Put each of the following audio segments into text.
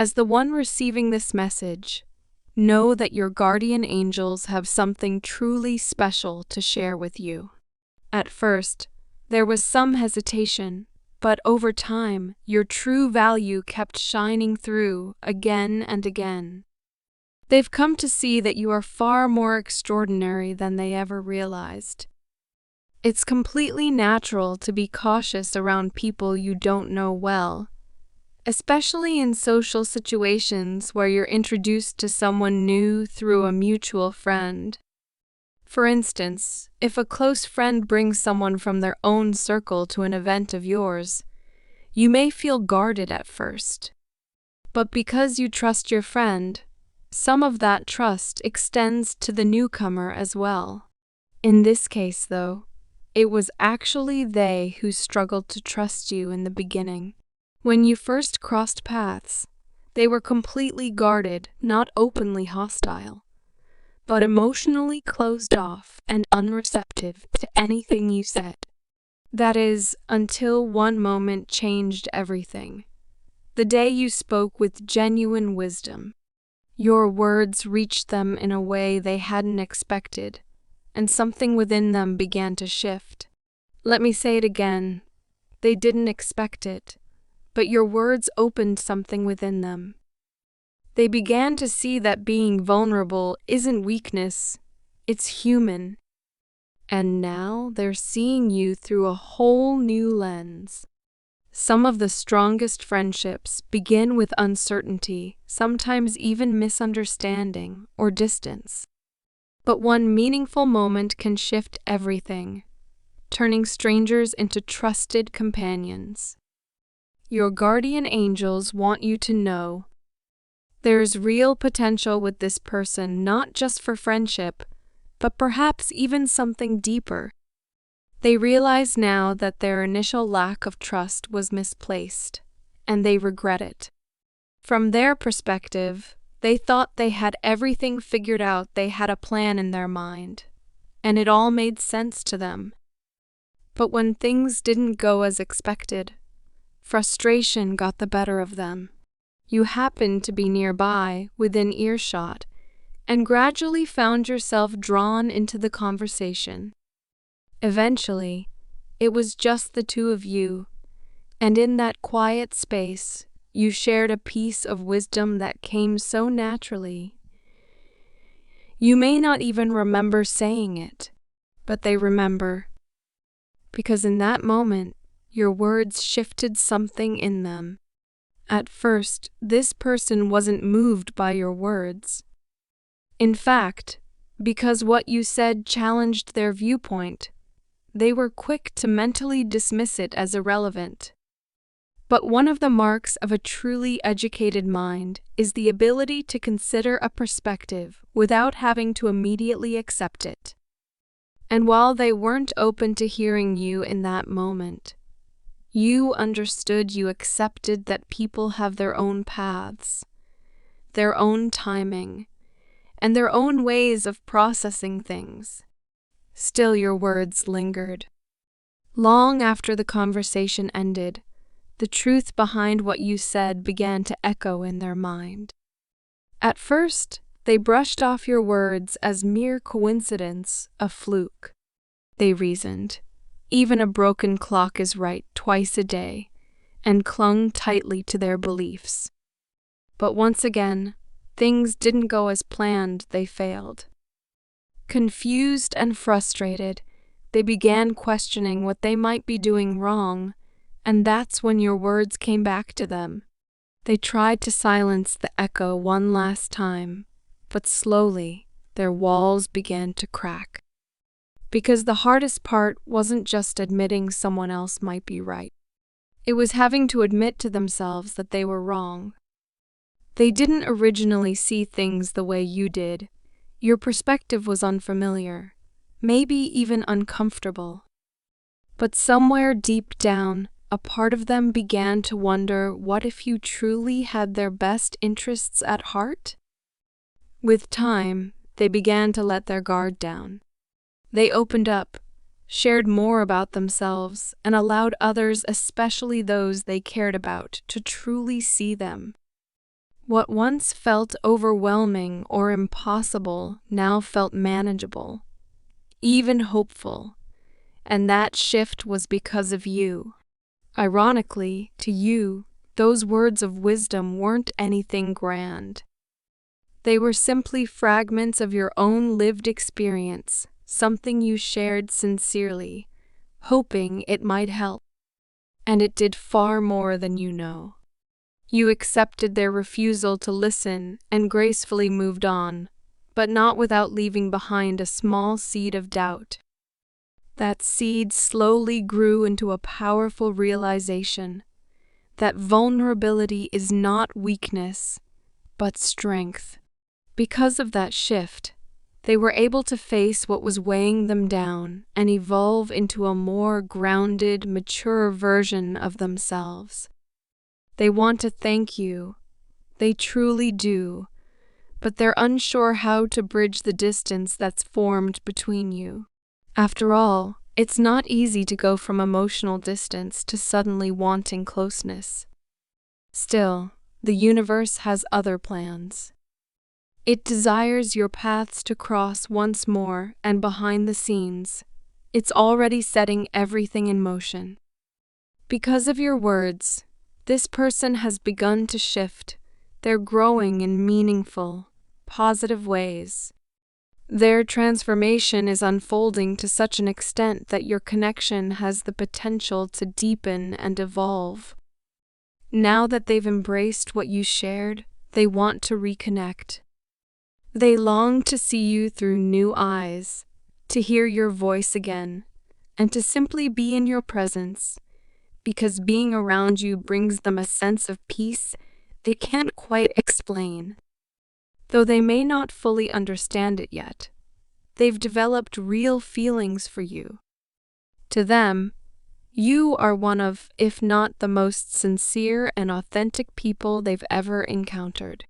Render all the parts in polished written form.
As the one receiving this message, know that your guardian angels have something truly special to share with you. At first, there was some hesitation, but over time, your true value kept shining through again and again. They've come to see that you are far more extraordinary than they ever realized. It's completely natural to be cautious around people you don't know well, especially in social situations where you're introduced to someone new through a mutual friend. For instance, if a close friend brings someone from their own circle to an event of yours, you may feel guarded at first. But because you trust your friend, some of that trust extends to the newcomer as well. In this case, though, it was actually they who struggled to trust you in the beginning. When you first crossed paths, they were completely guarded, not openly hostile, but emotionally closed off and unreceptive to anything you said. That is, until one moment changed everything. The day you spoke with genuine wisdom. Your words reached them in a way they hadn't expected, and something within them began to shift. Let me say it again. They didn't expect it, but your words opened something within them. They began to see that being vulnerable isn't weakness, it's human. And now they're seeing you through a whole new lens. Some of the strongest friendships begin with uncertainty, sometimes even misunderstanding or distance. But one meaningful moment can shift everything, turning strangers into trusted companions. Your guardian angels want you to know there's real potential with this person, not just for friendship, but perhaps even something deeper. They realize now that their initial lack of trust was misplaced, and they regret it. From their perspective, they thought they had everything figured out, they had a plan in their mind, and it all made sense to them. But when things didn't go as expected, frustration got the better of them. You happened to be nearby, within earshot, and gradually found yourself drawn into the conversation. Eventually, it was just the two of you, and in that quiet space, you shared a piece of wisdom that came so naturally. You may not even remember saying it, but they remember, because in that moment, your words shifted something in them. At first, this person wasn't moved by your words. In fact, because what you said challenged their viewpoint, they were quick to mentally dismiss it as irrelevant. But one of the marks of a truly educated mind is the ability to consider a perspective without having to immediately accept it. And while they weren't open to hearing you in that moment, you understood, you accepted that people have their own paths, their own timing, and their own ways of processing things. Still, your words lingered. Long after the conversation ended, the truth behind what you said began to echo in their mind. At first, they brushed off your words as mere coincidence, a fluke. They reasoned, even a broken clock is right twice a day, and clung tightly to their beliefs. But once again, things didn't go as planned, they failed. Confused and frustrated, they began questioning what they might be doing wrong, and that's when your words came back to them. They tried to silence the echo one last time, but slowly their walls began to crack. Because the hardest part wasn't just admitting someone else might be right. It was having to admit to themselves that they were wrong. They didn't originally see things the way you did. Your perspective was unfamiliar, maybe even uncomfortable. But somewhere deep down, a part of them began to wonder, what if you truly had their best interests at heart? With time, they began to let their guard down. They opened up, shared more about themselves, and allowed others, especially those they cared about, to truly see them. What once felt overwhelming or impossible now felt manageable, even hopeful, and that shift was because of you. Ironically, to you, those words of wisdom weren't anything grand. They were simply fragments of your own lived experience, something you shared sincerely, hoping it might help. And it did far more than you know. You accepted their refusal to listen and gracefully moved on, but not without leaving behind a small seed of doubt. That seed slowly grew into a powerful realization that vulnerability is not weakness, but strength. Because of that shift, they were able to face what was weighing them down and evolve into a more grounded, mature version of themselves. They want to thank you. They truly do. But they're unsure how to bridge the distance that's formed between you. After all, it's not easy to go from emotional distance to suddenly wanting closeness. Still, the universe has other plans. It desires your paths to cross once more, and behind the scenes, it's already setting everything in motion. Because of your words, this person has begun to shift. They're growing in meaningful, positive ways. Their transformation is unfolding to such an extent that your connection has the potential to deepen and evolve. Now that they've embraced what you shared, they want to reconnect. They long to see you through new eyes, to hear your voice again, and to simply be in your presence, because being around you brings them a sense of peace they can't quite explain. Though they may not fully understand it yet, they've developed real feelings for you. To them, you are one of, if not the most sincere and authentic people they've ever encountered.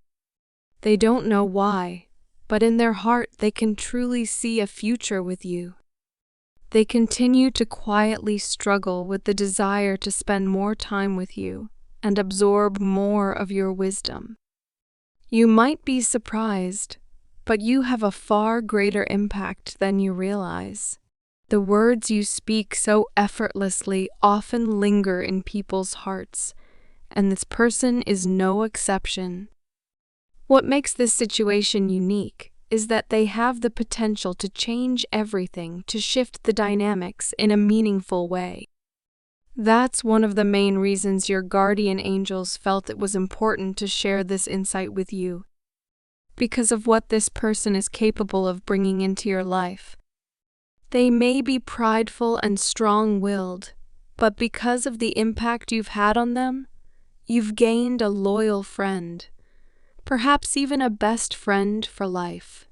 They don't know why, but in their heart they can truly see a future with you. They continue to quietly struggle with the desire to spend more time with you and absorb more of your wisdom. You might be surprised, but you have a far greater impact than you realize. The words you speak so effortlessly often linger in people's hearts, and this person is no exception. What makes this situation unique is that they have the potential to change everything, to shift the dynamics in a meaningful way. That's one of the main reasons your guardian angels felt it was important to share this insight with you, because of what this person is capable of bringing into your life. They may be prideful and strong-willed, but because of the impact you've had on them, you've gained a loyal friend, perhaps even a best friend for life.